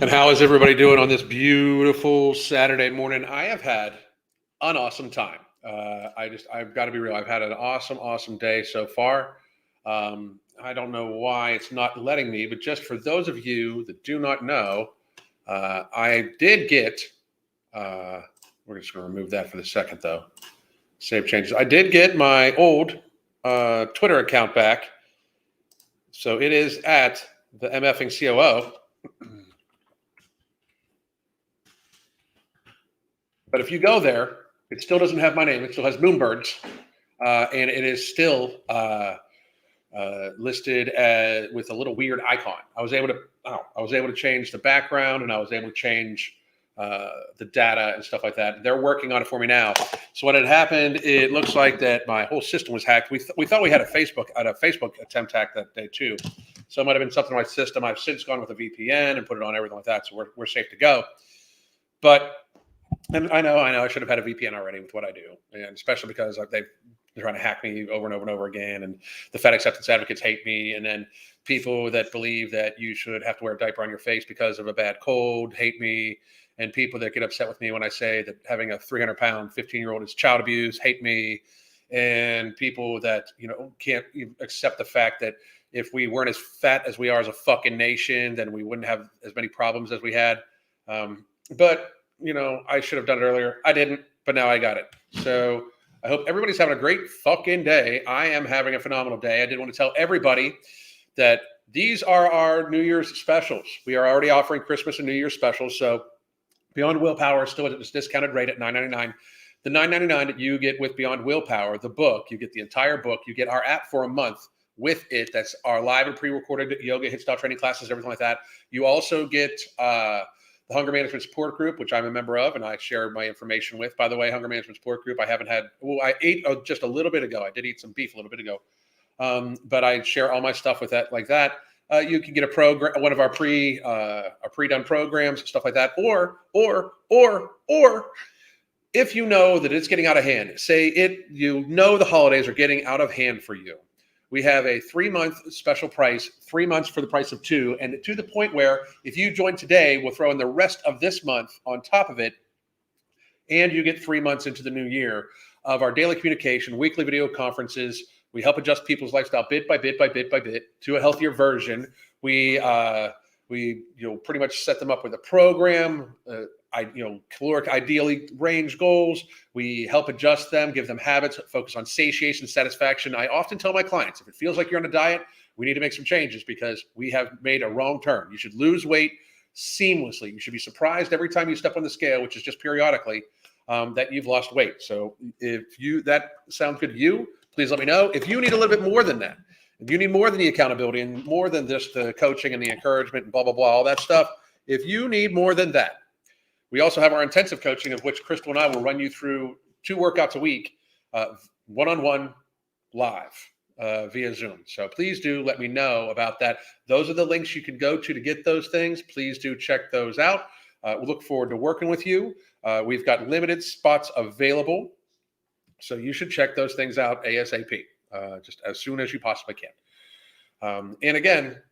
And how is everybody doing on this beautiful Saturday morning? I have had an awesome time. I've got to be real. I've had an awesome day so far. I don't know why it's not letting me, but just for those of you that do not know, I did get, uh, we're just going to remove that for the second though. Save changes. I did get my old Twitter account back. So it is at the MFing COO. But if you go there, it still doesn't have my name. It still has Moonbirds, and it is still listed with a little weird icon. I was able to change the background, and I was able to change the data and stuff like that. They're working on it for me now. So what had happened? It looks like that my whole system was hacked. We thought we had a Facebook attempt hack that day too. So it might have been something on my system. I've since gone with a VPN and put it on everything like that. So we're safe to go. But and I know, I should have had a VPN already with what I do, and especially because they're trying to hack me over and over again, and the Fed acceptance advocates hate me, and then people that believe that you should have to wear a diaper on your face because of a bad cold hate me, and people that get upset with me when I say that having a 300-pound 15-year-old is child abuse hate me, and people that can't accept the fact that if we weren't as fat as we are as a fucking nation, then we wouldn't have as many problems as we had. But I should have done it earlier. I didn't, but now I got it. So I hope everybody's having a great fucking day. I am having a phenomenal day. I did want to tell everybody that these are our New Year's specials. We are already offering Christmas and New Year's specials. So Beyond Willpower is still at its discounted rate at $9.99. The $9.99 that you get with Beyond Willpower, the book, you get the entire book. You get our app for a month with it. That's our live and pre-recorded yoga, hit style training classes, everything like that. You also get the Hunger Management Support Group, which I'm a member of, and I share my information with. By the way, Hunger Management Support Group, I ate just a little bit ago. I did eat some beef a little bit ago, but I share all my stuff with that like that. You can get a program, one of our pre-done programs, stuff like that, or if you know that it's getting out of hand, the holidays are getting out of hand for you. We have a 3-month special price, 3 months for the price of 2, and to the point where if you join today, we'll throw in the rest of this month on top of it, and you get 3 months into the new year of our daily communication, weekly video conferences. We help adjust people's lifestyle bit by bit to a healthier version. We pretty much set them up with a program. Caloric ideally range goals. We help adjust them, give them habits, focus on satiation, satisfaction. I often tell my clients, if it feels like you're on a diet, we need to make some changes because we have made a wrong turn. You should lose weight seamlessly. You should be surprised every time you step on the scale, which is just periodically, that you've lost weight. So if that sounds good to you, please let me know. If you need a little bit more than that, if you need more than the accountability and more than just the coaching and the encouragement and blah, blah, blah, all that stuff, if you need more than that, we also have our intensive coaching, of which Crystal and I will run you through 2 workouts a week, one-on-one live via Zoom. So please do let me know about that. Those are the links you can go to get those things. Please do check those out. We look forward to working with you. We've got limited spots available, so you should check those things out ASAP, just as soon as you possibly can. And again,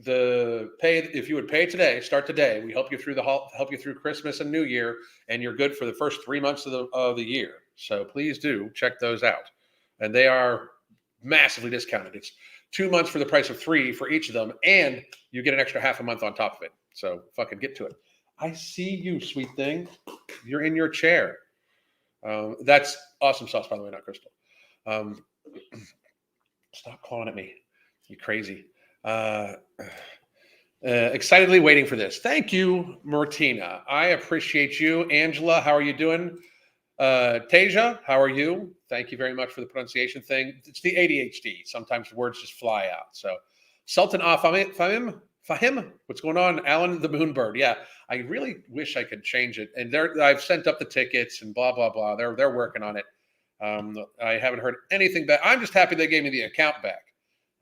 if you would pay today, start today. We help you through Christmas and New Year, and you're good for the first 3 months of the year. So please do check those out, and they are massively discounted. It's 2 months for the price of 3 for each of them, and you get an extra half a month on top of it. So fucking get to it. I see you, sweet thing. You're in your chair. That's awesome sauce, by the way, not Crystal. Stop calling at me. You crazy. Excitedly waiting for this. Thank you, Martina. I appreciate you. Angela, how are you doing? Tasia, how are you? Thank you very much for the pronunciation thing. It's the ADHD. Sometimes words just fly out. So, Sultan Fahim, what's going on? Alan the Moonbird. Yeah, I really wish I could change it. And I've sent up the tickets and blah, blah, blah. They're working on it. I haven't heard anything back. I'm just happy they gave me the account back,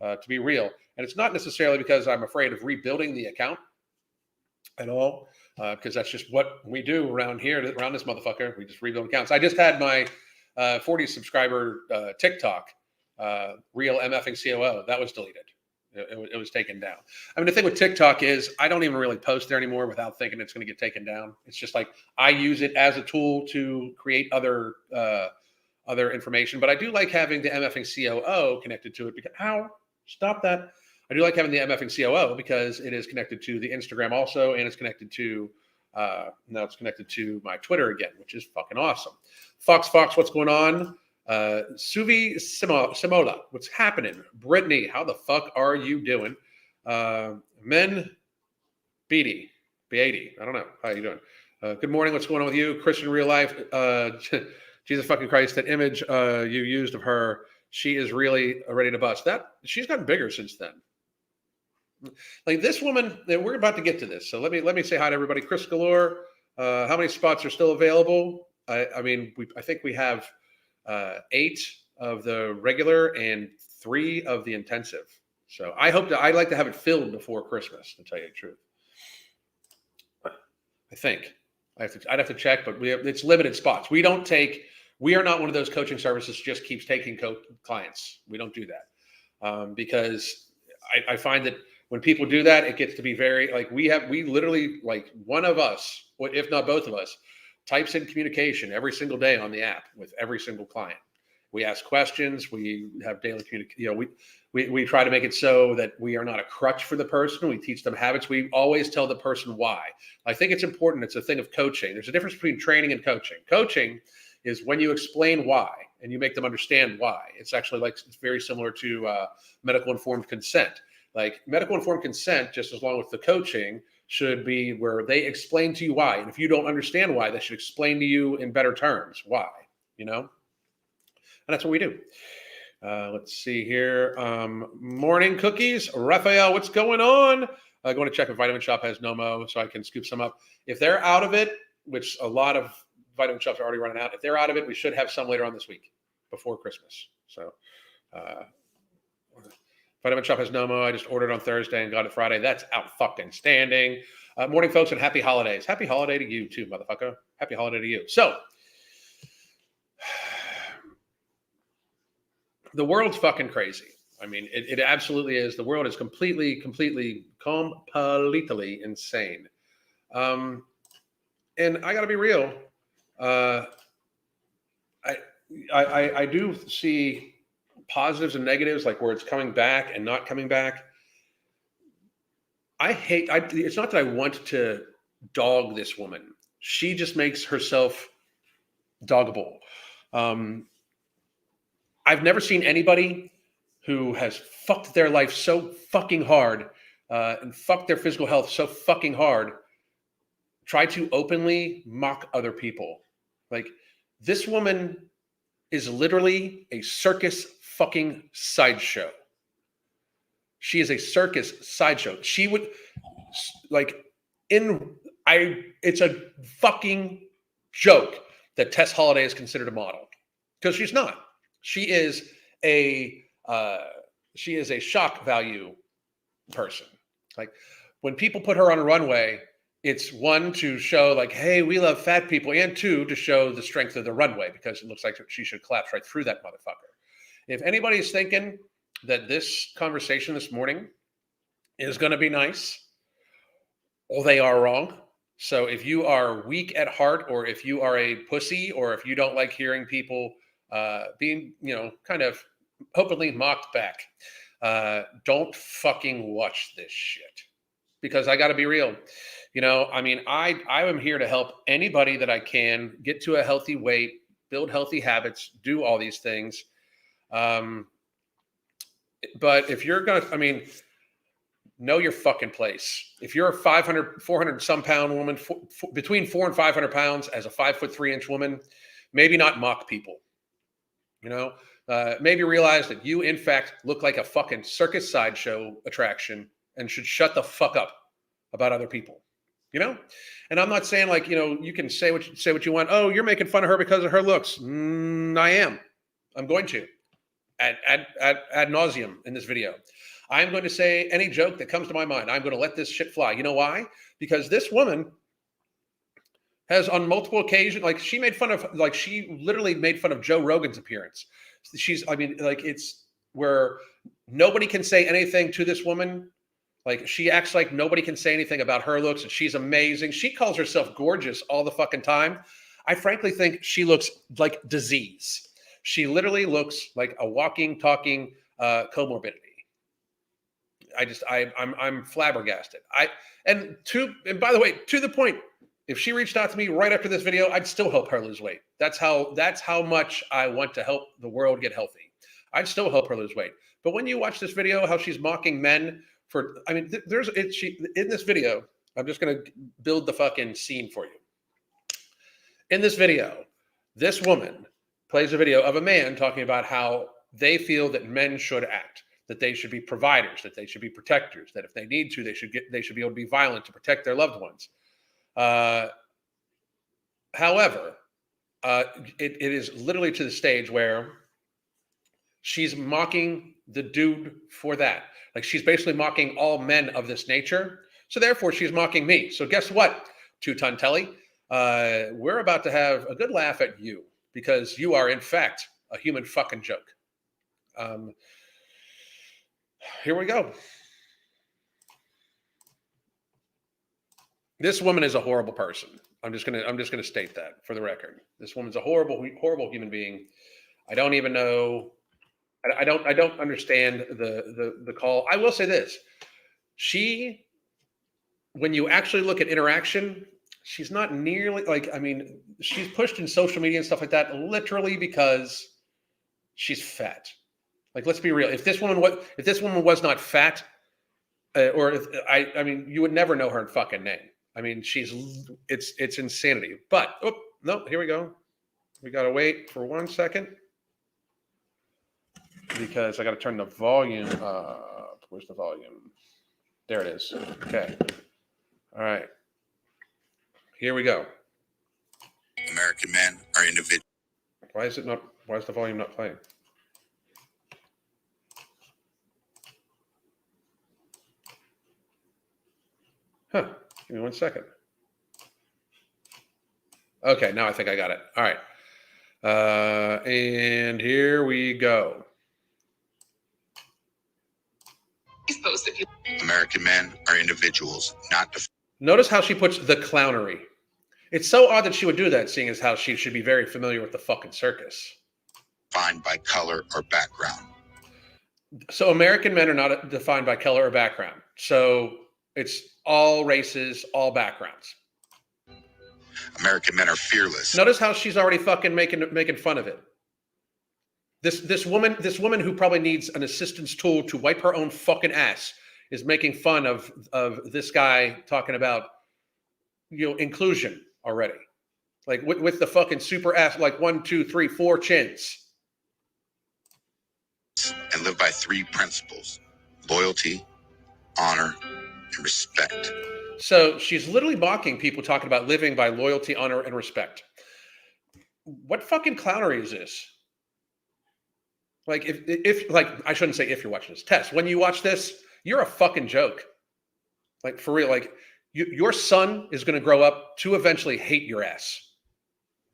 to be real. And it's not necessarily because I'm afraid of rebuilding the account at all, because that's just what we do around here, around this motherfucker. We just rebuild accounts. I just had my 40 subscriber TikTok, real MFing COO. That was deleted. It was taken down. I mean, the thing with TikTok is I don't even really post there anymore without thinking it's going to get taken down. It's just like I use it as a tool to create other information. But I do like having the MFing COO connected to it because stop that. I do like having the MFing COO because it is connected to the Instagram also, and it's connected to now it's connected to my Twitter again, which is fucking awesome. Fox, what's going on? Suvi Simola, what's happening? Brittany, how the fuck are you doing? Men Beatty, I don't know. How you doing? Good morning. What's going on with you? Christian real life. Jesus fucking Christ, that image you used of her, she is really ready to bust. That she's gotten bigger since then. Like this woman, we're about to get to this. So let me say hi to everybody. Chris Galore, how many spots are still available? I mean, I think we have 8 of the regular and 3 of the intensive. So I'd like to have it filled before Christmas, to tell you the truth. I think I'd have to check, but it's limited spots. We are not one of those coaching services that just keeps taking clients. We don't do that because I find that when people do that, it gets to be very like we literally like one of us, if not both of us, types in communication every single day on the app with every single client. We ask questions. We have daily communication. We try to make it so that we are not a crutch for the person. We teach them habits. We always tell the person why. I think it's important. It's a thing of coaching. There's a difference between training and coaching. Coaching is when you explain why and you make them understand why. It's actually it's very similar to medical informed consent. Like medical informed consent, just as long with the coaching, should be where they explain to you why. And if you don't understand why, they should explain to you in better terms why, And that's what we do. Let's see here. Morning cookies. Raphael, what's going on? Going to check if Vitamin Shop has Nomo so I can scoop some up. If they're out of it, which a lot of Vitamin Shops are already running out, if they're out of it, we should have some later on this week before Christmas. So Vitamin Shop has Nomo. I just ordered on Thursday and got it Friday. That's out fucking standing. Morning, folks, and happy holidays. Happy holiday to you too, motherfucker. Happy holiday to you. So the world's fucking crazy. I mean, it absolutely is. The world is completely insane. And I got to be real. I do see positives and negatives, like where it's coming back and not coming back. It's not that I want to dog this woman. She just makes herself doggable. I've never seen anybody who has fucked their life so fucking hard and fucked their physical health so fucking hard try to openly mock other people. Like this woman is literally a circus fucking sideshow. She is a circus sideshow. She would it's a fucking joke that Tess Holliday is considered a model because she's not. She is a shock value person. Like when people put her on a runway, it's 1 to show like, hey, we love fat people, and 2 to show the strength of the runway because it looks like she should collapse right through that motherfucker. If anybody's thinking that this conversation this morning is going to be nice, well, they are wrong. So if you are weak at heart, or if you are a pussy, or if you don't like hearing people being, kind of openly mocked back, don't fucking watch this shit. Because I got to be real. I mean, I am here to help anybody that I can get to a healthy weight, build healthy habits, do all these things. But if you're going to, know your fucking place. If you're a 400 some pound woman, between 400 and 500 pounds as a 5'3" woman, maybe not mock people, maybe realize that you in fact look like a fucking circus sideshow attraction and should shut the fuck up about other people, And I'm not saying you can say what you want. Oh, you're making fun of her because of her looks. I am. I'm going to ad nauseum in this video. I'm going to say any joke that comes to my mind. I'm going to let this shit fly. You know why? Because this woman has on multiple occasions, she literally made fun of Joe Rogan's appearance. It's where nobody can say anything to this woman. Like, she acts like nobody can say anything about her looks, and she's amazing. She calls herself gorgeous all the fucking time. I frankly think she looks like disease. She literally looks like a walking, talking comorbidity. I'm flabbergasted. And by the way, to the point, if she reached out to me right after this video, I'd still help her lose weight. That's how much I want to help the world get healthy. I'd still help her lose weight. But when you watch this video, how she's mocking men for, I mean, in this video, I'm just going to build the fucking scene for you. In this video, this woman plays a video of a man talking about how they feel that men should act, that they should be providers, that they should be protectors, that if they need to, they should be able to be violent to protect their loved ones. However, it is literally to the stage where she's mocking the dude for that. Like, she's basically mocking all men of this nature. So therefore, she's mocking me. So guess what, Two-Ton Telly? We're about to have a good laugh at you because you are, in fact, a human fucking joke. Here we go. This woman is a horrible person. I'm just gonna state that for the record. This woman's a horrible human being. I don't even know. I don't understand the call. I will say this: when you actually look at interaction, she's not nearly like. I mean, she's pushed in social media and stuff like that literally because she's fat. Like, let's be real. If this woman was not fat, I mean, you would never know her fucking name. I mean, it's insanity. But no, here we go. We gotta wait for 1 second because I gotta turn the volume up. Where's the volume? There it is. Okay. All right. Here we go. American men are individuals. Why is the volume not playing? Huh. Give me 1 second. Okay, now I think I got it. All right. And here we go. American men are individuals, not Notice how she puts the clownery. It's so odd that she would do that, seeing as how she should be very familiar with the fucking circus. defined by color or background. So American men are not defined by color or background. So it's all races, all backgrounds. American men are fearless. Notice how she's already fucking making fun of it. This woman who probably needs an assistance tool to wipe her own fucking ass is making fun of this guy talking about, inclusion already. Like with the fucking super ass, like 1, 2, 3, 4 chins. And live by 3 principles: loyalty, honor, and respect. So she's literally mocking people talking about living by loyalty, honor, and respect. What fucking clownery is this? Like, if I shouldn't say if you're watching this. Tess, when you watch this, you're a fucking joke. Like, for real, like, your son is going to grow up to eventually hate your ass.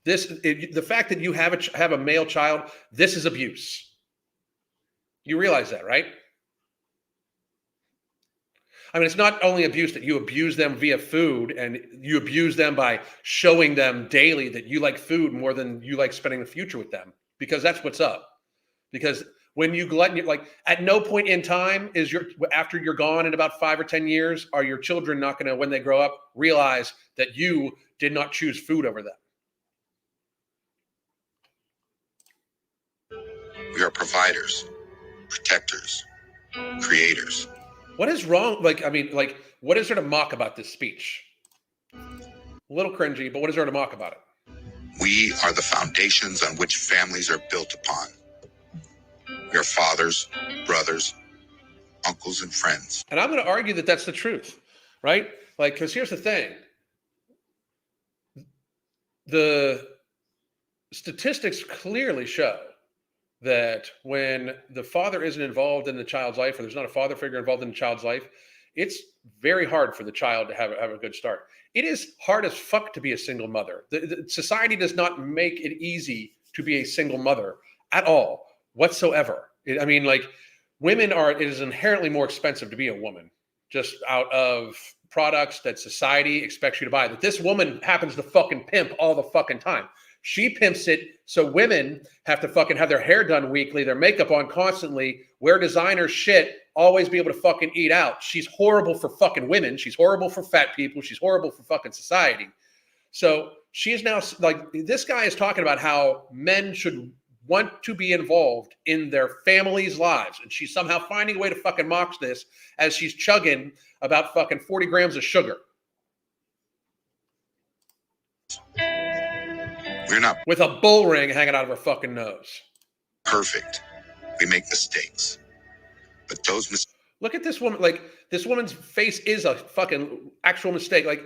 The fact that you have a male child, this is abuse. You realize that, right? I mean, it's not only abuse that you abuse them via food, and you abuse them by showing them daily that you like food more than you like spending the future with them, because that's what's up. Because when you glutton, like, at no point in time after you're gone in about 5 or 10 years, are your children not going to, when they grow up, realize that you did not choose food over them. We are providers, protectors, creators. What is wrong? What is there to mock about this speech? A little cringy, but what is there to mock about it? We are the foundations on which families are built upon. We are fathers, brothers, uncles, and friends. And I'm going to argue that that's the truth, right? Like, because here's the thing. The statistics clearly show that when the father isn't involved in the child's life, or there's not a father figure involved in the child's life, it's very hard for the child to have a good start. It is hard as fuck to be a single mother. Society does not make it easy to be a single mother at all, whatsoever. it is inherently more expensive to be a woman, just out of products that society expects you to buy, that this woman happens to fucking pimp all the fucking time. She pimps it so women have to fucking have their hair done weekly, their makeup on constantly, wear designer shit, always be able to fucking eat out. She's horrible for fucking women. She's horrible for fat people. She's horrible for fucking society. So she is now, like, this guy is talking about how men should want to be involved in their families' lives. And she's somehow finding a way to fucking mock this as she's chugging about fucking 40 grams of sugar. We're not with a bull ring hanging out of her fucking nose. perfect. We make mistakes. But those mistakes. Look at this woman. Like, this woman's face is a fucking actual mistake. Like,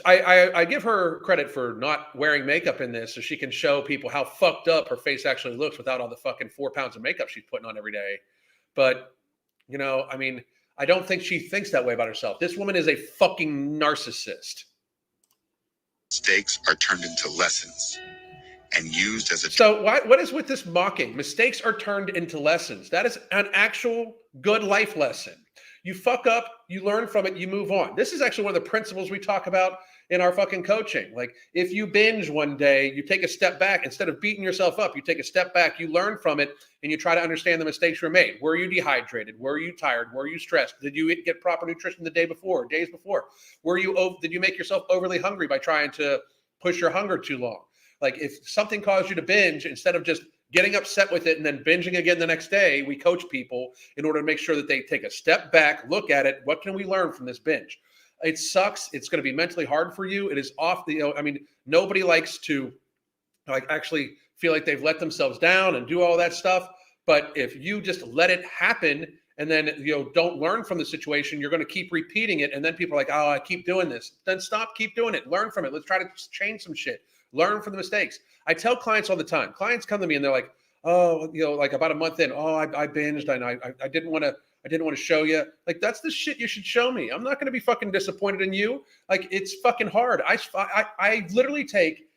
I give her credit for not wearing makeup in this so she can show people how fucked up her face actually looks without all the fucking 4 pounds of makeup she's putting on every day. But, you know, I mean, I don't think she thinks that way about herself. This woman is a fucking narcissist. Mistakes are turned into lessons and used as a. So what is with this mocking? Mistakes are turned into lessons. That is an actual good life lesson. You fuck up, you learn from it, you move on. This is actually one of the principles we talk about in our fucking coaching. Like, if you binge one day, you take a step back. Instead of beating yourself up, you take a step back, you learn from it, and you try to understand the mistakes you made. Were you dehydrated? Were you tired? Were you stressed? Did you get proper nutrition the day before, days before? Did you make yourself overly hungry by trying to push your hunger too long? Like, if something caused you to binge, instead of just getting upset with it and then binging again the next day, we coach people in order to make sure that they take a step back, look at it. What can we learn from this binge? It sucks. It's going to be mentally hard for you. It is off the, I mean, nobody likes to like actually feel like they've let themselves down and do all that stuff. But if you just let it happen and then, don't learn from the situation, you're going to keep repeating it. And then people are like, oh, I keep doing this. Then stop, keep doing it. Learn from it. Let's try to change some shit. Learn from the mistakes. I tell clients all the time. Clients come to me and they're like, oh, like about a month in, oh, I binged and I didn't want to show you. Like, that's the shit you should show me. I'm not going to be fucking disappointed in you. Like, it's fucking hard. I literally take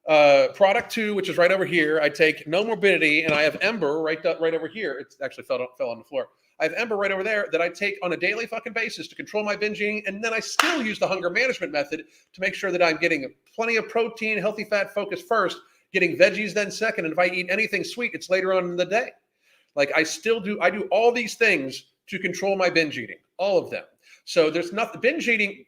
product 2, which is right over here. I take No Morbidity, and I have Ember right over here. It actually fell on the floor. I have Ember right over there that I take on a daily fucking basis to control my binging. And then I still use the hunger management method to make sure that I'm getting plenty of protein, healthy fat focus first, getting veggies then second. And if I eat anything sweet, it's later on in the day. Like, I do all these things to control my binge eating, all of them. So there's nothing, binge eating,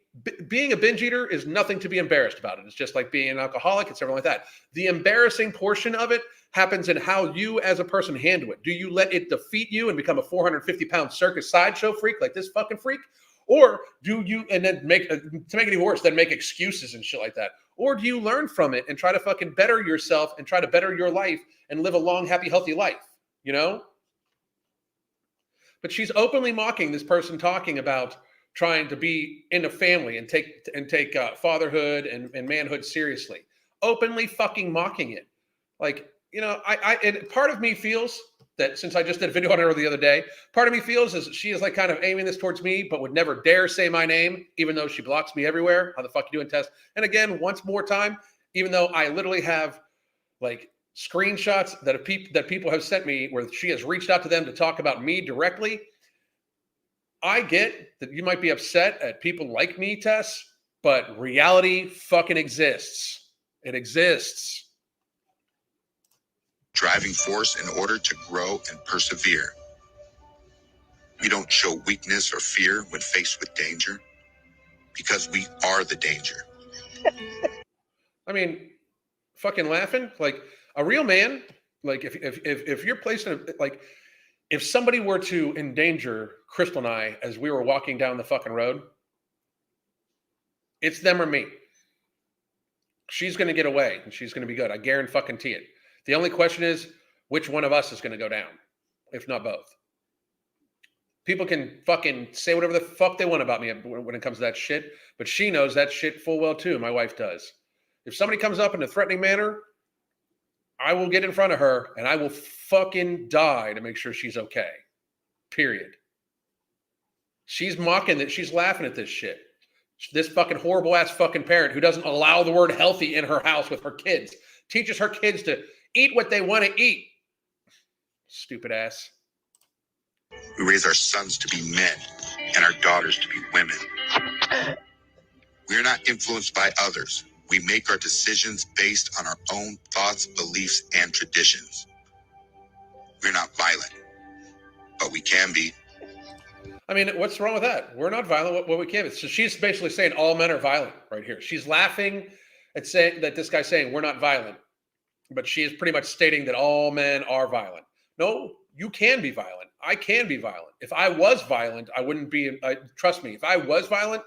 being a binge eater is nothing to be embarrassed about. It's just like being an alcoholic. It's everything like that. The embarrassing portion of it happens in how you as a person handle it. Do you let it defeat you and become a 450-pound circus sideshow freak like this fucking freak? Or do you, and then to make it even worse, then make excuses and shit like that? Or do you learn from it and try to fucking better yourself and try to better your life and live a long, happy, healthy life, But she's openly mocking this person talking about trying to be in a family and take fatherhood and manhood seriously. Openly fucking mocking it. Like, and part of me feels that, since I just did a video on her the other day, part of me feels as she is like kind of aiming this towards me, but would never dare say my name, even though she blocks me everywhere. How the fuck you doing, Tess? And again, once more time, even though I literally have like screenshots that people have sent me where she has reached out to them to talk about me directly. I get that you might be upset at people like me, Tess, but reality fucking exists. It exists. Driving force in order to grow and persevere. We don't show weakness or fear when faced with danger, because we are the danger. I mean, fucking laughing. Like, a real man, like if you're placed in if somebody were to endanger Crystal and I as we were walking down the fucking road, it's them or me. She's going to get away and she's going to be good. I guarantee it. The only question is which one of us is going to go down, if not both. People can fucking say whatever the fuck they want about me when it comes to that shit, but she knows that shit full well too. My wife does. If somebody comes up in a threatening manner, I will get in front of her and I will fucking die to make sure she's okay. Period. She's mocking that. She's laughing at this shit. This fucking horrible ass fucking parent who doesn't allow the word healthy in her house with her kids, teaches her kids to eat what they want to eat. Stupid ass. We raise our sons to be men and our daughters to be women. We are not influenced by others. We make our decisions based on our own thoughts, beliefs, and traditions. We're not violent, but we can be. I mean, what's wrong with that? We're not violent. What we can. So she's basically saying all men are violent right here. She's laughing at saying that this guy's saying we're not violent, but she is pretty much stating that all men are violent. No, you can be violent. I can be violent. If I was violent, I wouldn't be. Trust me, if I was violent,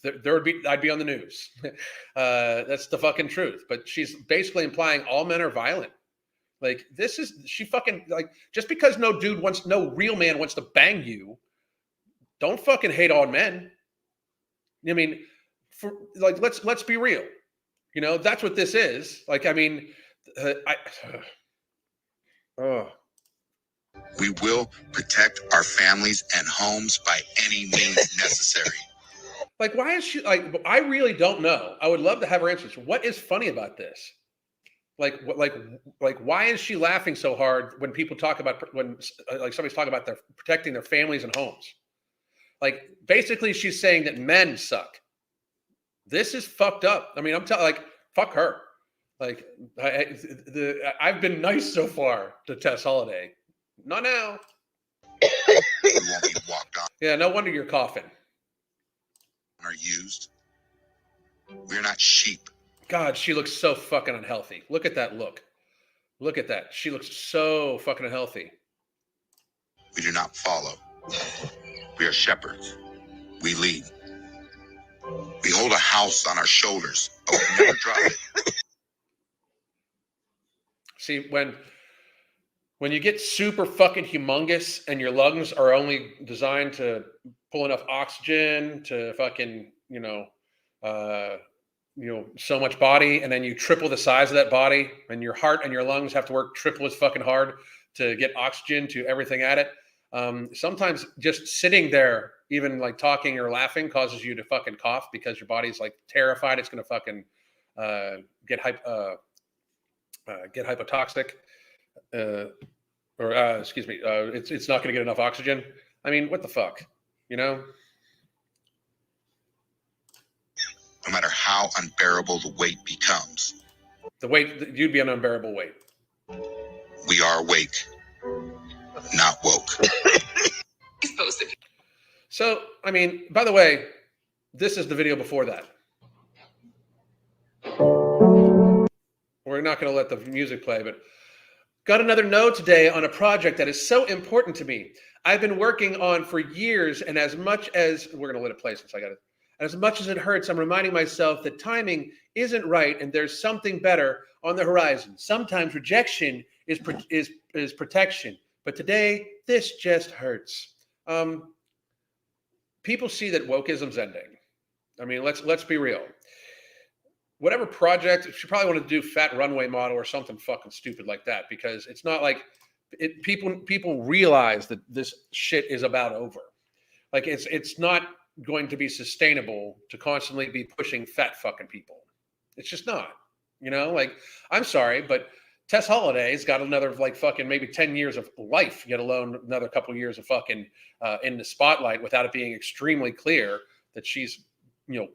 there would be. I'd be on the news. That's the fucking truth. But she's basically implying all men are violent. Like this is she fucking like just because no real man wants to bang you, don't fucking hate on men. I mean, for like let's be real. You know, that's what this is. Like, I mean, We will protect our families and homes by any means necessary. Like, why is she like? I really don't know. I would love to have her answers. What is funny about this? Like, why is she laughing so hard when people talk about when like somebody's talking about their protecting their families and homes? Like, basically, she's saying that men suck. This is fucked up. I mean, I'm telling like, fuck her. Like, I've been nice so far to Tess Holliday. Not now. We won't be walked on. Yeah, no wonder you're coughing. Are used. We're not sheep. God, she looks so fucking unhealthy. Look at that look. Look at that. She looks so fucking unhealthy. We do not follow. We are shepherds. We lead. We hold a house on our shoulders, but we never drop it. See, when you get super fucking humongous and your lungs are only designed to pull enough oxygen to fucking, so much body, and then you triple the size of that body, and your heart and your lungs have to work triple as fucking hard to get oxygen to everything at it. Sometimes just sitting there, even like talking or laughing, causes you to fucking cough because your body's like terrified it's gonna fucking get hypotoxic, it's not gonna get enough oxygen. I mean, what the fuck, you know? No matter how unbearable the weight becomes. The weight, you'd be an unbearable weight. We are awake, not woke. So, I mean, by the way, this is the video before that. We're not going to let the music play, but got another note today on a project that is so important to me. I've been working on for years, and as much as we're going to let it play since I got it. As much as it hurts, I'm reminding myself that timing isn't right and there's something better on the horizon. Sometimes rejection is protection, but today this just hurts. People see that wokeism's ending. I mean, let's be real. Whatever project, you probably want to do fat runway model or something fucking stupid like that, because it's not like people realize that this shit is about over. Like it's not going to be sustainable to constantly be pushing fat fucking people. It's just not, like, I'm sorry, but Tess Holliday's got another like fucking maybe 10 years of life, yet alone another couple years of fucking in the spotlight without it being extremely clear that she's,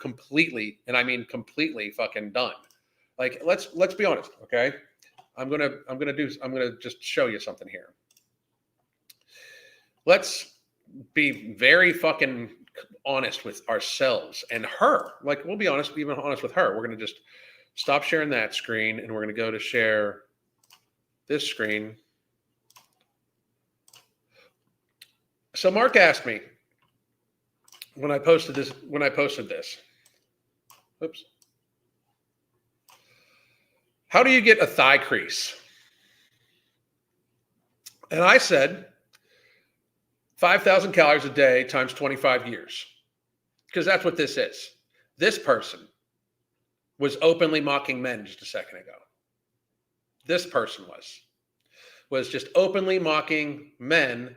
completely, and I mean completely fucking done. Like, let's be honest. Okay. I'm going to just show you something here. Let's be very fucking honest with ourselves and her. Like, we'll be honest, even honest with her. We're going to just stop sharing that screen and we're going to go to share this screen. So Mark asked me when I posted this, oops, how do you get a thigh crease? And I said, 5,000 calories a day times 25 years. Because that's what this is. This person was openly mocking men just a second ago. This person was just openly mocking men,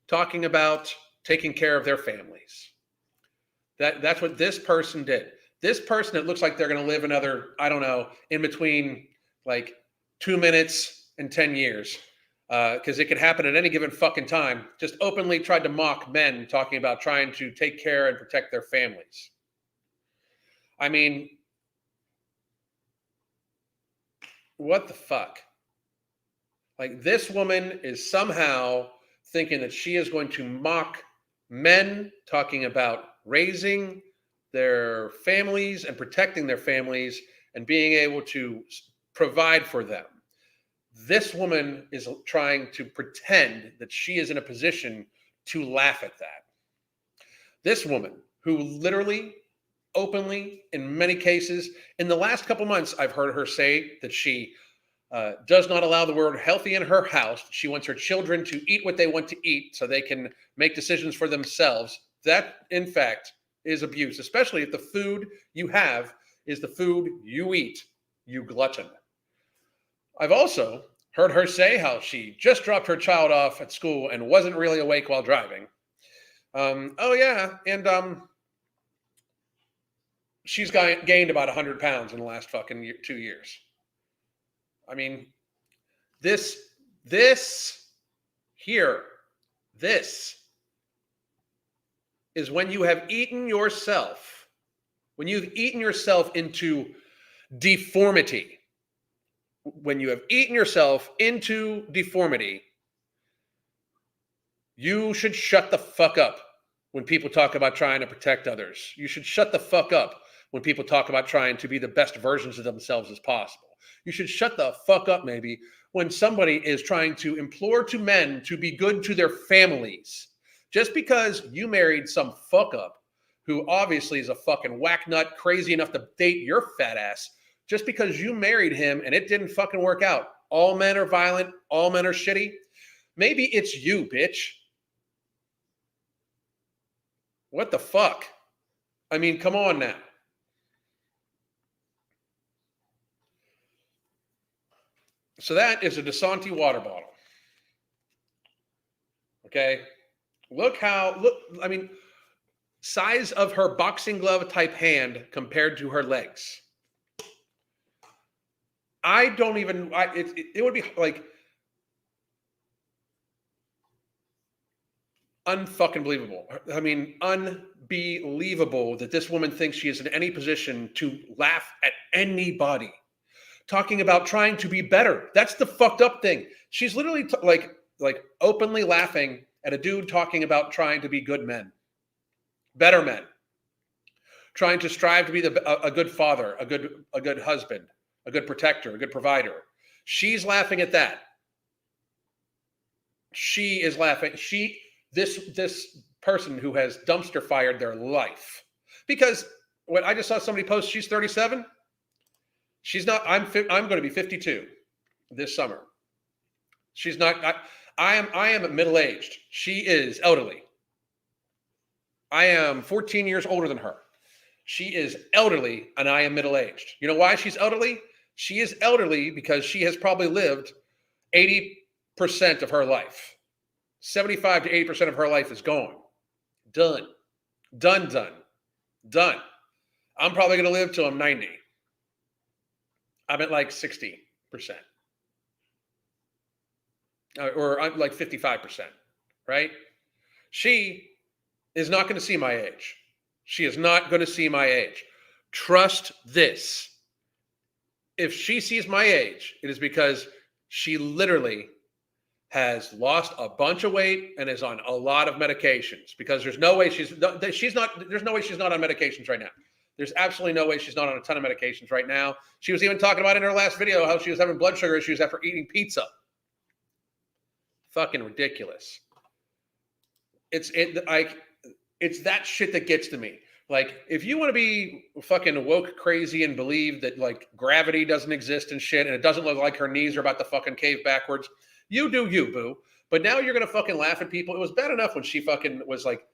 talking about taking care of their families. That's what this person did. This person, it looks like they're going to live another, I don't know, in between like 2 minutes and 10 years. because it could happen at any given fucking time, just openly tried to mock men talking about trying to take care and protect their families. I mean, what the fuck? Like, this woman is somehow thinking that she is going to mock men talking about raising their families and protecting their families and being able to provide for them. This woman is trying to pretend that she is in a position to laugh at that. This woman, who literally, openly, in many cases, in the last couple months, I've heard her say that she does not allow the word healthy in her house. She wants her children to eat what they want to eat so they can make decisions for themselves. That, in fact, is abuse, especially if the food you have is the food you eat, you glutton. I've also heard her say how she just dropped her child off at school and wasn't really awake while driving. Oh, yeah, and she's gained about 100 pounds in the last fucking 2 years. I mean, this is when you have eaten yourself, when you've eaten yourself into deformity. When you have eaten yourself into deformity, you should shut the fuck up when people talk about trying to protect others. You should shut the fuck up when people talk about trying to be the best versions of themselves as possible. You should shut the fuck up, maybe, when somebody is trying to implore to men to be good to their families. Just because you married some fuck up who obviously is a fucking whack nut, crazy enough to date your fat ass, just because you married him and it didn't fucking work out. All men are violent. All men are shitty. Maybe it's you, bitch. What the fuck? I mean, come on now. So that is a Dasani water bottle. Okay. I mean, size of her boxing glove type hand compared to her legs. I don't even, it would be like unfucking believable. I mean, unbelievable that this woman thinks she is in any position to laugh at anybody. Talking about trying to be better. That's the fucked up thing. She's literally like openly laughing at a dude talking about trying to be good men, better men, trying to strive to be a good father, a good husband, a good protector, a good provider. She's laughing at that. She is laughing. This person who has dumpster fired their life, because when I just saw somebody post, she's 37. She's not. I'm going to be 52 this summer. She's not. I am middle aged. She is elderly. I am 14 years older than her. She is elderly, and I am middle aged. You know why she's elderly? She is elderly because she has probably lived 80% of her life. 75 to 80% of her life is gone. Done. I'm probably going to live till I'm 90. I'm at like 60%. Or I'm like 55%, right? She is not going to see my age. She is not going to see my age. Trust this. If she sees my age, it is because she literally has lost a bunch of weight and is on a lot of medications, because there's no way she's not on medications right now. There's absolutely no way she's not on a ton of medications right now. She was even talking about in her last video how she was having blood sugar issues after eating pizza. Fucking ridiculous. It's that shit that gets to me. Like, if you want to be fucking woke crazy and believe that like gravity doesn't exist and shit, and it doesn't look like her knees are about to fucking cave backwards, you do you, boo. But now you're gonna fucking laugh at people. It was bad enough when she fucking was like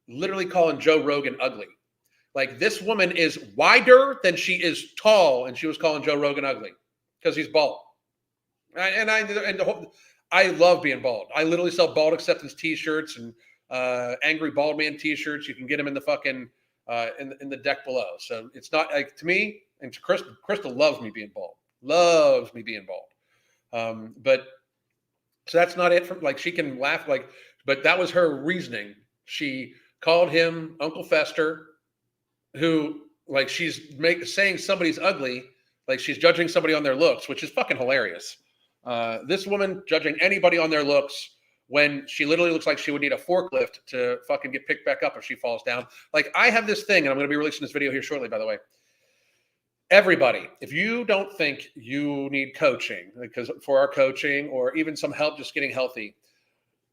literally calling Joe Rogan ugly. Like, this woman is wider than she is tall, and she was calling Joe Rogan ugly because he's bald. I love being bald. I literally sell bald acceptance T-shirts and angry bald man T-shirts. You can get them in the fucking in the deck below. So it's not like, to me, and to Crystal loves me being bald. Loves me being bald. But So that's not it. From like she can laugh like, but that was her reasoning. She called him Uncle Fester, who like saying somebody's ugly, like she's judging somebody on their looks, which is fucking hilarious. This woman judging anybody on their looks when she literally looks like she would need a forklift to fucking get picked back up if she falls down. Like I have this thing, and I'm going to be releasing this video here shortly, by the way. Everybody, if you don't think you need coaching, because for our coaching or even some help just getting healthy,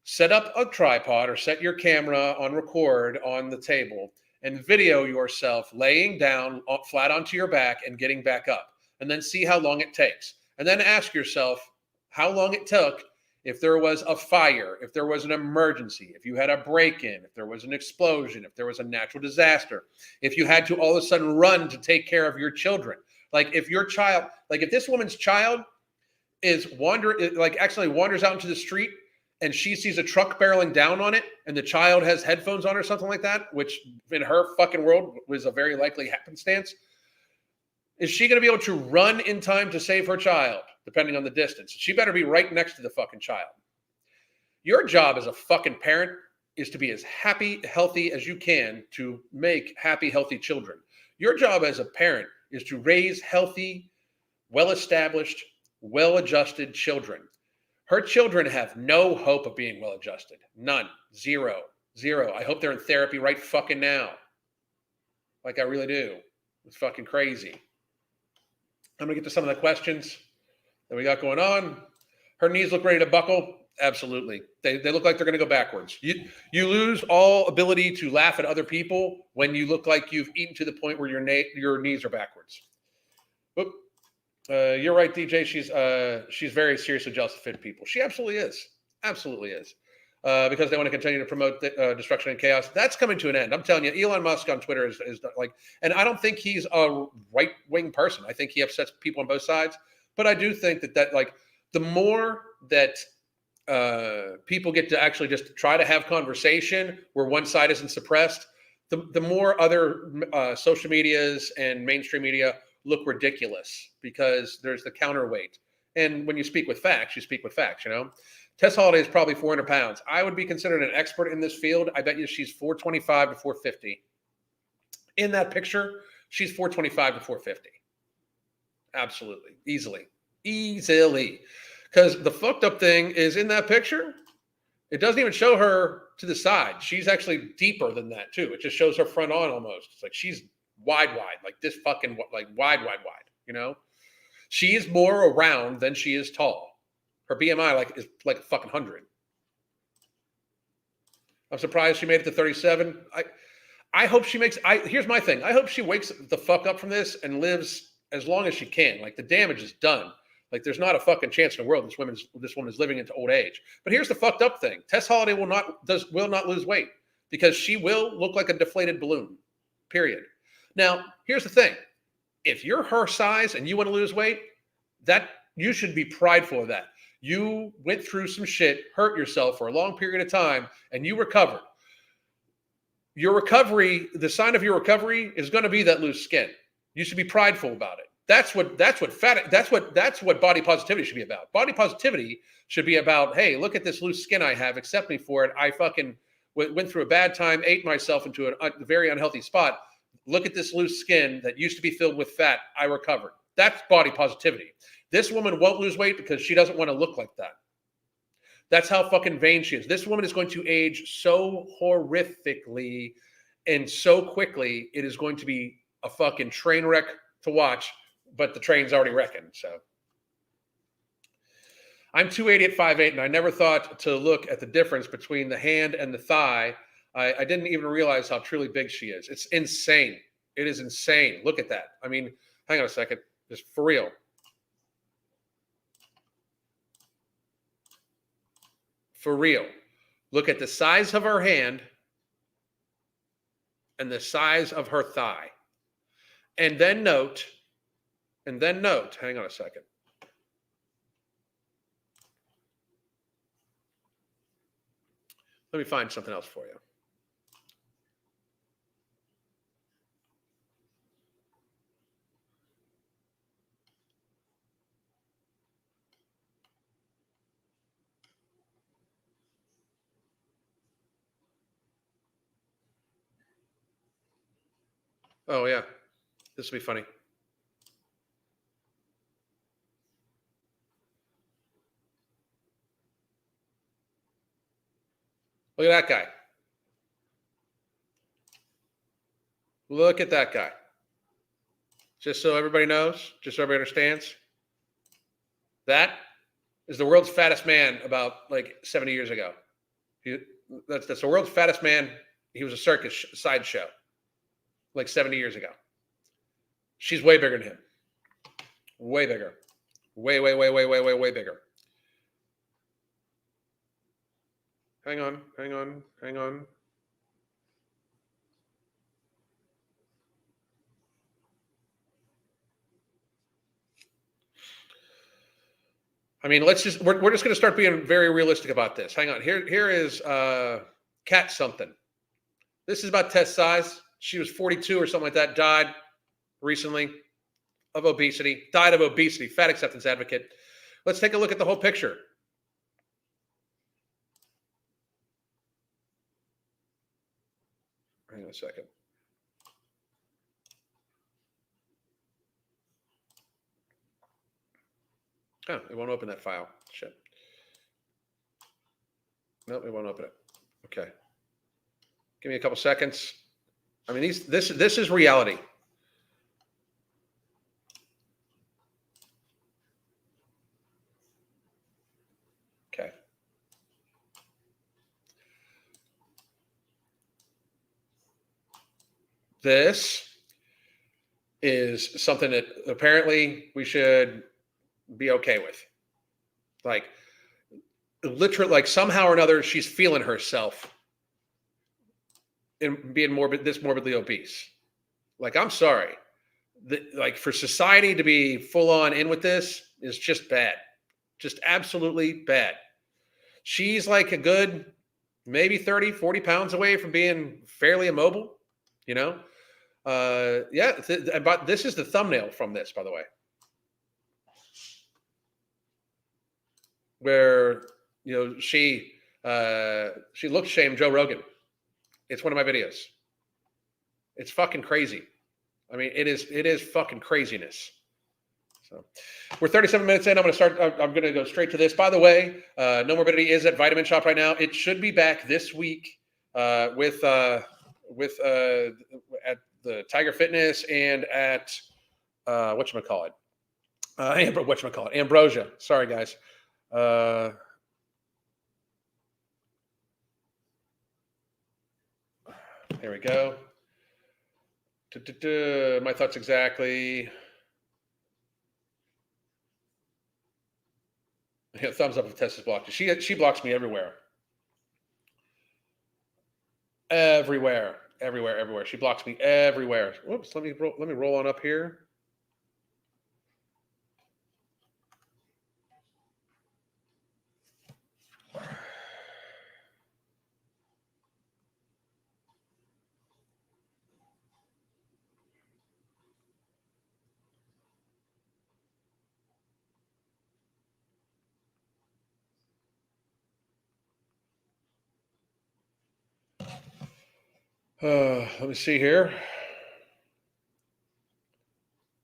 set up a tripod or set your camera on record on the table and video yourself laying down flat onto your back and getting back up, and then see how long it takes. And then ask yourself how long it took if there was a fire, if there was an emergency, if you had a break-in, if there was an explosion, if there was a natural disaster, if you had to all of a sudden run to take care of your children. Like if your child, like if this woman's child is accidentally wanders out into the street and she sees a truck barreling down on it and the child has headphones on or something like that, which in her fucking world was a very likely happenstance, is she going to be able to run in time to save her child, depending on the distance? She better be right next to the fucking child. Your job as a fucking parent is to be as happy, healthy as you can to make happy, healthy children. Your job as a parent is to raise healthy, well-established, well-adjusted children. Her children have no hope of being well-adjusted. None. Zero. I hope they're in therapy right fucking now. Like I really do. It's fucking crazy. I'm going to get to some of the questions that we got going on. Her knees look ready to buckle. Absolutely. They look like they're going to go backwards. You lose all ability to laugh at other people when you look like you've eaten to the point where your knees are backwards. Oop. You're right, DJ. She's very seriously jealous of fit people. She absolutely is. Absolutely is. Because they want to continue to promote destruction and chaos. That's coming to an end. I'm telling you, Elon Musk on Twitter is like, and I don't think he's a right-wing person. I think he upsets people on both sides. But I do think that like the more that people get to actually just try to have conversation where one side isn't suppressed, the more other social medias and mainstream media look ridiculous because there's the counterweight. And when you speak with facts, you speak with facts, you know? Tess Holliday is probably 400 pounds. I would be considered an expert in this field. I bet you she's 425 to 450. In that picture, she's 425 to 450. Absolutely. Easily. Because the fucked up thing is in that picture, it doesn't even show her to the side. She's actually deeper than that too. It just shows her front on almost. It's like she's wide, like this fucking, like wide, you know? She is more around than she is tall. Her BMI is like a fucking 100. I'm surprised she made it to 37. I hope she makes. Here's my thing. I hope she wakes the fuck up from this and lives as long as she can. Like the damage is done. Like there's not a fucking chance in the world this woman is living into old age. But here's the fucked up thing. Tess Holliday will not lose weight because she will look like a deflated balloon. Period. Now, here's the thing. If you're her size and you want to lose weight, that you should be prideful of that. You went through some shit, hurt yourself for a long period of time, and you recovered. Your recovery, the sign of your recovery is going to be that loose skin. You should be prideful about it. That's what body positivity should be about. Body positivity should be about, hey, look at this loose skin I have, accept me for it. I fucking went through a bad time, ate myself into a very unhealthy spot. Look at this loose skin that used to be filled with fat. I recovered. That's body positivity. This woman won't lose weight because she doesn't want to look like that. That's how fucking vain she is. This woman is going to age so horrifically and so quickly. It is going to be a fucking train wreck to watch, but the train's already wrecking. So I'm 280 at 5'8", and I never thought to look at the difference between the hand and the thigh. I didn't even realize how truly big she is. It's insane. It is insane. Look at that. I mean, hang on a second. Just for real. For real. Look at the size of her hand and the size of her thigh. And then note, hang on a second. Let me find something else for you. Oh yeah, this will be funny. Look at that guy. Look at that guy. Just so everybody knows, just so everybody understands, that is the world's fattest man about like 70 years ago. He, that's the world's fattest man. He was a circus sideshow like 70 years ago. She's way bigger than him. Way bigger. Way, way, way, way, way, way, way bigger. Hang on, hang on, hang on. I mean, we're just going to start being very realistic about this. Hang on. Here is Cat something. This is about Tess size. She was 42 or something like that. Died recently of obesity. Died of obesity. Fat acceptance advocate. Let's take a look at the whole picture. Hang on a second. Oh, it won't open that file. Shit. Nope, it won't open it. Okay. Give me a couple seconds. I mean, this is reality. Okay. This is something that apparently we should be okay with. Like, literally, like somehow or another, she's feeling herself in being morbidly obese. Like, I'm sorry. Like, for society to be full on in with this is just bad. Just absolutely bad. She's like a good maybe 30, 40 pounds away from being fairly immobile, you know? Yeah, but this is the thumbnail from this, by the way. Where, you know, she looks shame Joe Rogan. It's one of my videos. It's fucking crazy. I mean, it is fucking craziness. So we're 37 minutes in. I'm going to go straight to this. By the way, No Morbidity is at Vitamin Shop right now. It should be back this week with at the Tiger Fitness and at whatchamacallit. Ambrosia. Sorry, guys. There we go. My thoughts exactly. Yeah, thumbs up if Tess is blocked. She blocks me everywhere. Everywhere. She blocks me everywhere. Whoops. Let me roll on up here. Let me see here.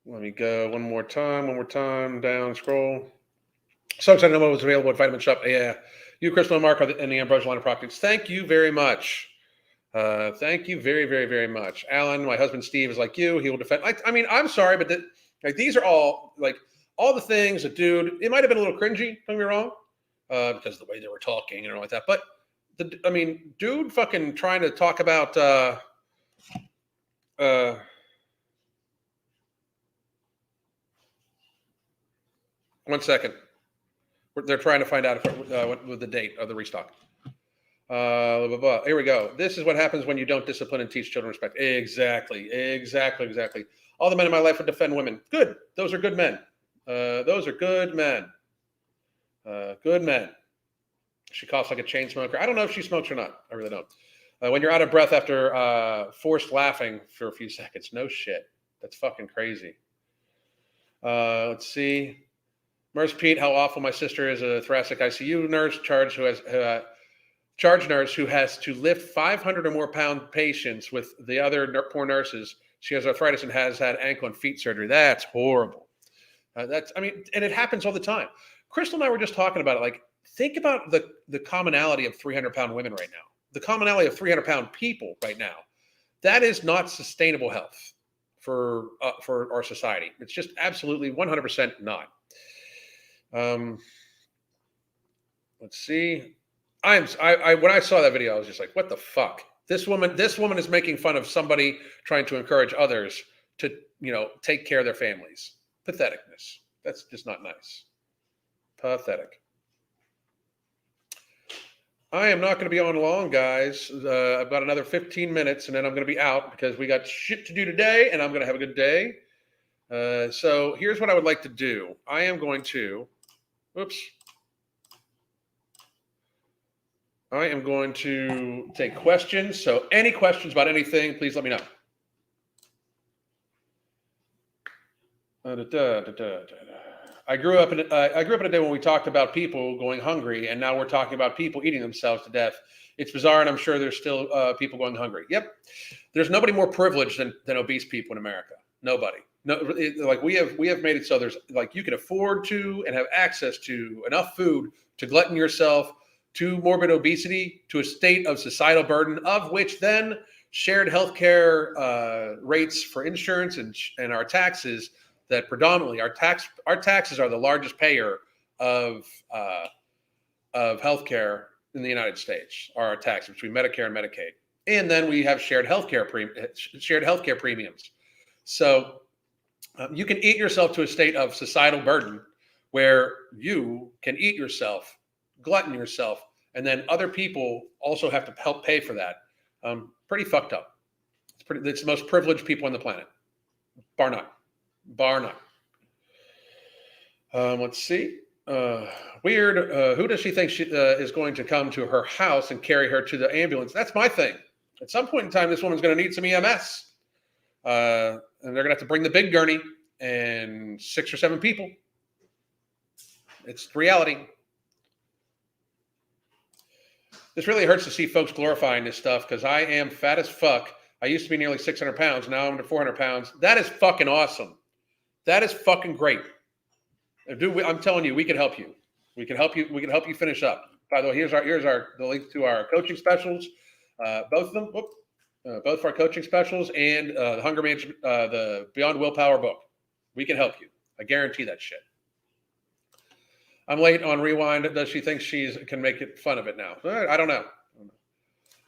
Let me go one more time, down, scroll. So excited to know what was available at Vitamin Shop. Yeah. You, Crystal, and Mark are in the Ambrosia line of products. Thank you very much. Thank you very, very, very much. Alan, my husband Steve is like you. He will defend. I mean, I'm sorry, but these are all like all the things that, dude, it might have been a little cringy, don't get me wrong, because of the way they were talking and all like that. But I mean, dude, fucking trying to talk about 1 second. They're trying to find out with the date of the restock. Blah, blah, blah. Here we go. This is what happens when you don't discipline and teach children respect. Exactly. All the men in my life would defend women. Good. Those are good men. Those are good men. Good men. She coughs like a chain smoker. I don't know if she smokes or not. I really don't. When you're out of breath after forced laughing for a few seconds. No shit. That's fucking crazy. Let's see. Nurse Pete, how awful. My sister is a thoracic ICU nurse, charge nurse who has to lift 500 or more pound patients with the other poor nurses. She has arthritis and has had ankle and feet surgery. That's horrible. And it happens all the time. Crystal and I were just talking about it. Like, think about the commonality of 300-pound women right now. The commonality of 300-pound people right now. That is not sustainable health for our society. It's just absolutely 100% not. Let's see. When I saw that video, I was just like, what the fuck? This woman is making fun of somebody trying to encourage others to, take care of their families. Patheticness. That's just not nice. Pathetic. I am not going to be on long, guys. About another 15 minutes, and then I'm going to be out because we got shit to do today, and I'm going to have a good day. So here's what I would like to do. I am going to, I am going to take questions. So any questions about anything, please let me know. I grew up in a day when we talked about people going hungry, and now we're talking about people eating themselves to death. It's bizarre, and I'm sure there's still people going hungry. Yep, there's nobody more privileged than obese people in America. Nobody. No, we have made it so there's you can afford to and have access to enough food to glutton yourself to morbid obesity, to a state of societal burden, of which then shared healthcare rates for insurance and our taxes. That predominantly our taxes are the largest payer of healthcare in the United States. Are our taxes between Medicare and Medicaid, and then we have shared healthcare premiums. So you can eat yourself to a state of societal burden where you can eat yourself, glutton yourself, and then other people also have to help pay for that. Pretty fucked up. It's the most privileged people on the planet, bar none. Let's see. Weird. Who does she think is going to come to her house and carry her to the ambulance? That's my thing. At some point in time, this woman's going to need some EMS. And they're going to have to bring the big gurney and 6 or 7 people. It's reality. This really hurts to see folks glorifying this stuff because I am fat as fuck. I used to be nearly 600 pounds. Now I'm under 400 pounds. That is fucking awesome. That is fucking great. Dude, I'm telling you, we can help you. We can help you finish up. By the way, here's the link to our coaching specials. Both of them. Both of our coaching specials and the Hunger Management, the Beyond Willpower book. We can help you. I guarantee that shit. I'm late on Rewind. Does she think she can make it fun of it now? I don't know.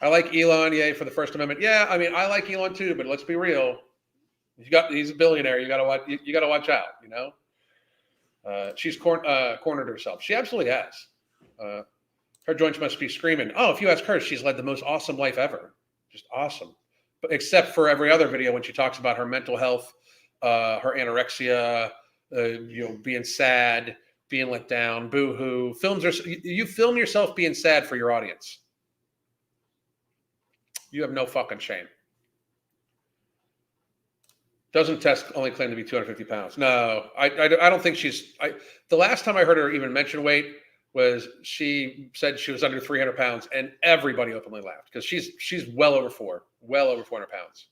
I like Elon, yay for the First Amendment. Yeah, I mean, I like Elon too, but let's be real. He's a billionaire. You gotta watch out. She's cornered herself. She absolutely has. Her joints must be screaming. Oh, if you ask her, she's led the most awesome life ever. Just awesome. But except for every other video when she talks about her mental health, her anorexia, being sad, being let down, boo-hoo. You film yourself being sad for your audience. You have no fucking shame. Doesn't Tess only claim to be 250 pounds? No, I don't think she's. The last time I heard her even mention weight was she said she was under 300 pounds, and everybody openly laughed because she's well over 400 pounds.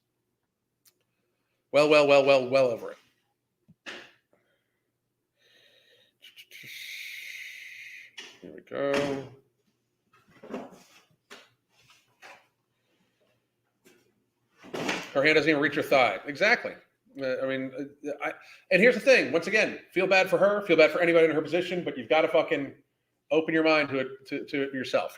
Well over it. Here we go. Her hand doesn't even reach her thigh. Exactly. And here's the thing. Once again, feel bad for her. Feel bad for anybody in her position. But you've got to fucking open your mind to it yourself.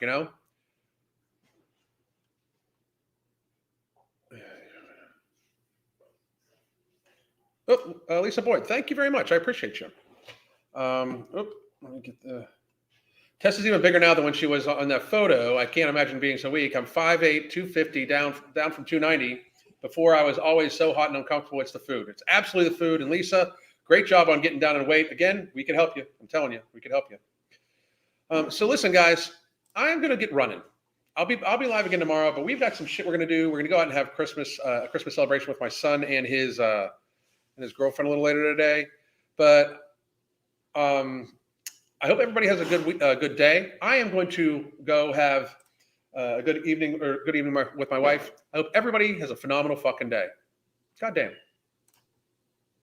Lisa Boyd, thank you very much. I appreciate you. Let me get the. Tess is even bigger now than when she was on that photo. I can't imagine being so weak. I'm 5'8", 250, down from 290. Before I was always so hot and uncomfortable. It's the food. It's absolutely the food. And Lisa, great job on getting down in weight. Again, we can help you. I'm telling you, we can help you. So listen, guys, I am going to get running. I'll be live again tomorrow, but we've got some shit we're going to do. We're going to go out and have a Christmas celebration with my son and his girlfriend a little later today. But I hope everybody has a good day. I am going to go have a good evening with my wife. I hope everybody has a phenomenal fucking day. God damn.